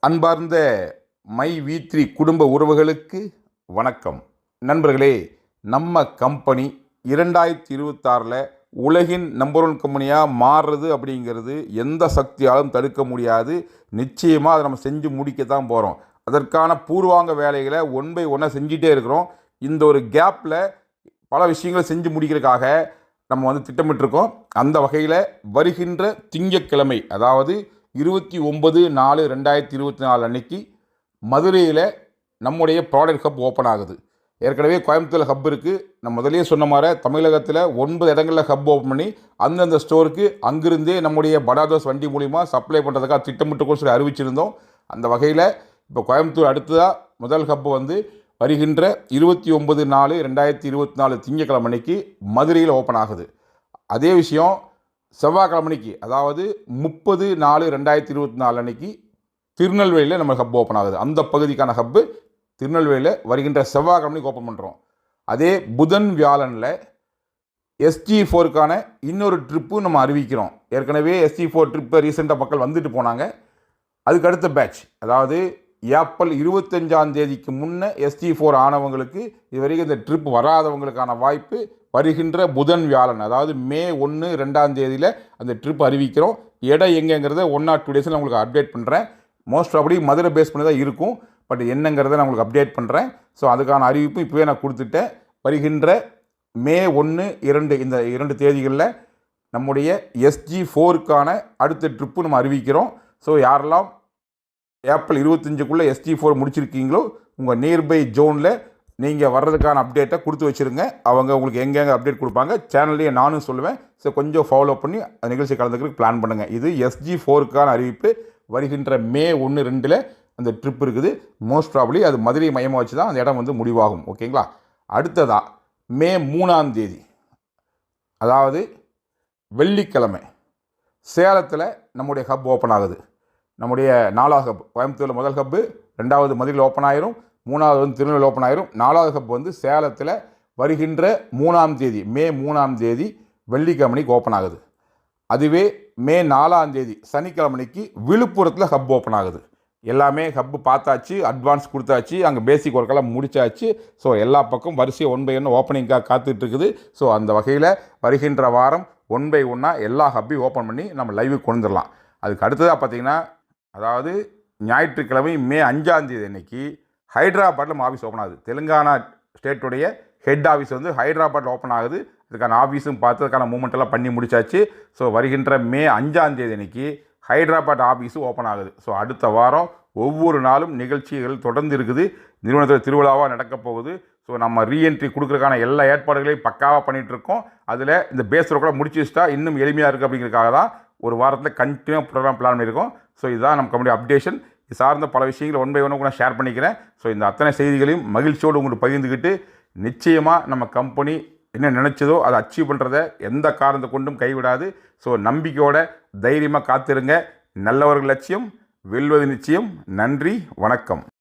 அன்பார்ந்த மை வி3 குடும்ப உறவுகளுக்கு வணக்கம். நண்பர்களே, நம்ம கம்பெனி 2026 உலகின் நம்பர் 1 கம்பெனியாக மாறுறது அப்படிங்கிறது எந்த சக்தியாலும் தடுக்க முடியாது. நிச்சயமாக அதை நம்ம செஞ்சு முடிக்க தான் போகிறோம். அதற்கான பூர்வாங்க வேலைகளை ஒன் பை ஒன்னாக செஞ்சிட்டே இருக்கிறோம். இந்த ஒரு கேப்பில் பல விஷயங்களை செஞ்சு முடிக்கிறதுக்காக நம்ம திட்டமிட்டிருக்கோம். அந்த வகையில் வருகின்ற திங்கட்கிழமை, அதாவது 29/4/2024 அன்னைக்கு மதுரையில் நம்முடைய ப்ராடக்ட் ஹப் ஓப்பன் ஆகுது. ஏற்கனவே கோயம்புத்தூரில் ஹப் இருக்குது. நம்ம முதலே சொன்ன மாதிரி தமிழகத்தில் 9 இடங்களில் ஹப் ஓப்பன் பண்ணி அந்தந்த ஸ்டோருக்கு அங்கிருந்தே நம்முடைய படாதோஸ் வண்டி மூலிமா சப்ளை பண்ணுறதுக்காக திட்டமிட்டு சொல்லி அறிவிச்சிருந்தோம். அந்த வகையில் இப்போ கோயம்புத்தூர் அடுத்ததாக முதல் ஹப் வருகின்ற 29/4/2024 திங்கட்கிழமை அன்னைக்கு மதுரையில் ஓப்பன் ஆகுது. அதே விஷயம் செவ்வாய்க்கிழமைக்கு, அதாவது 30/4/2024 அன்னைக்கு திருநெல்வேலியில் நம்ம ஹப் ஓப்பன் ஆகுது. அந்த பகுதிக்கான ஹப்பு திருநெல்வேலியில் வருகின்ற செவ்வாய்க்கிழமைக்கு ஓப்பன் பண்ணுறோம். அதே புதன் வியாழனில் SG4க்கான இன்னொரு ட்ரிப்பு நம்ம அறிவிக்கிறோம். ஏற்கனவே SG4 ட்ரிப்பை ரீசெண்டாக மக்கள் வந்துட்டு போனாங்க. அதுக்கு அடுத்த பேட்ச், அதாவது ஏப்ரல் 25ஆம் தேதிக்கு முன்னே SG4 ஆனவங்களுக்கு இதுவரைக்கும் இந்த ட்ரிப் வராதவங்களுக்கான வாய்ப்பு வருகின்ற புதன் வியாழன், அதாவது மே 1, 2ஆம் தேதியில் அந்த ட்ரிப் அறிவிக்கிறோம். இடம் எங்கேங்கிறத 1 or 2 டேஸில் நான் உங்களுக்கு அப்டேட் பண்ணுறேன். மோஸ்ட் அப்படி மதுரை பேஸ் பண்ணி தான் இருக்கும். பட் என்னங்கிறத நான் உங்களுக்கு அப்டேட் பண்ணுறேன். ஸோ அதுக்கான அறிவிப்பு இப்போவே நான் கொடுத்துட்டேன். வருகின்ற மே 1, 2 இந்த 2 தேதிகளில் நம்முடைய SG4க்கான அடுத்த ட்ரிப்பு நம்ம அறிவிக்கிறோம். ஸோ யாரெல்லாம் ஏப்ரல் 25க்குள்ளே SG4 முடிச்சிருக்கீங்களோ உங்கள் நியர்பை ஜோனில் நீங்கள் வர்றதுக்கான அப்டேட்டை கொடுத்து வச்சுருங்க. அவங்க உங்களுக்கு எங்கெங்கே அப்டேட் கொடுப்பாங்க, சேனல்லையே நானும் சொல்லுவேன். ஸோ கொஞ்சம் ஃபாலோ பண்ணி அந்த நிகழ்ச்சி கலந்துக்கிறதுக்கு பிளான் பண்ணுங்கள். இது SG4க்கான அறிவிப்பு. வருகின்ற மே 1, 2 அந்த ட்ரிப் இருக்குது. மோஸ்ட் ப்ராபப்ளி அது மதுரை மையமாக வச்சு தான் அந்த இடம் முடிவாகும். ஓகேங்களா? அடுத்ததாக மே 3ஆம் தேதி, அதாவது வெள்ளிக்கிழமை, சேலத்தில் நம்முடைய ஹப் ஓப்பன் ஆகுது. நம்முடைய 4வது ஹப் கோயம்புத்தூரில் முதல் ஹப்பு, 2வது மதுரையில் ஓப்பன் ஆயிரும், 3வது திருநெல்வேலி ஓப்பன் ஆயிரும். 4வது ஹப் சேலத்தில் வருகின்ற 3ஆம் தேதி, மே 3ஆம் தேதி வெள்ளிக்கிழமைக்கு ஓப்பன் ஆகுது. அதுவே மே 4ஆம் தேதி சனிக்கிழமைக்கு விழுப்புரத்தில் ஹப் ஓப்பன் ஆகுது. எல்லாமே ஹப்பு பார்த்தாச்சு, அட்வான்ஸ் கொடுத்தாச்சு, அங்கே பேசிக் ஒர்க்கெல்லாம் முடித்தாச்சு. ஸோ எல்லா பக்கம் வரிசையை 1 by 1 ஓப்பனிங்காக காத்துட்ருக்குது. ஸோ அந்த வகையில் வருகின்ற வாரம் 1 by 1 எல்லா ஹப்பையும் ஓப்பன் பண்ணி நம்ம லைவுக்கு கொண்டு வந்துடலாம். அதுக்கு அடுத்ததாக பார்த்திங்கன்னா, அதாவது ஞாயிற்றுக்கிழமை மே 5ஆம் தேதி அன்னைக்கு ஹைதராபாத்தில் நம்ம ஆஃபீஸ் ஓப்பன் ஆகுது. தெலுங்கானா ஸ்டேட்டுடைய ஹெட் ஆஃபீஸ் ஹைதராபாத்தில் ஓப்பன் ஆகுது. இதுக்கான ஆஃபீஸும் பார்த்து அதுக்கான மூமெண்ட் எல்லாம் பண்ணி முடிச்சாச்சு. ஸோ வருகின்ற மே 5ஆம் தேதி அன்னைக்கு ஹைதராபாத் ஆஃபீஸும் ஓப்பன் ஆகுது. ஸோ அடுத்த வாரம் ஒவ்வொரு நாளும் நிகழ்ச்சிகள் தொடர்ந்து இருக்குது. நிறுவனத்தில் திருவிழாவாக நடக்க போகுது. ஸோ நம்ம ரீஎன்ட்ரி கொடுக்குறதுக்கான எல்லா ஏற்பாடுகளையும் பக்காவாக பண்ணிகிட்ருக்கோம். அதில் இந்த பேஸ் ஒர்க்கெல்லாம் முடிச்சு வச்சுட்டா இன்னும் எளிமையாக இருக்குது. அப்படிங்கிறதுக்காக தான் ஒரு வாரத்தில் கண்டினியூ ப்ரோக்ராம் பிளான் பண்ணியிருக்கோம். ஸோ இதுதான் நம்ம கம்பெனி அப்டேஷன். இது சார்ந்த பல விஷயங்கள் 1 by 1 கூட ஷேர் பண்ணிக்கிறேன். ஸோ இந்த அத்தனை செய்திகளையும் மகிழ்ச்சியோடு உங்களுக்கு பகிர்ந்துக்கிட்டு, நிச்சயமாக நம்ம கம்பெனி என்ன நினச்சதோ அதை அச்சீவ் பண்ணுறத எந்த காரணத்தை கொண்டும் கைவிடாது. ஸோ நம்பிக்கையோட தைரியமாக காத்திருங்க. நல்லவர்கள் லட்சியம் வெல்வது நிச்சயம். நன்றி, வணக்கம்.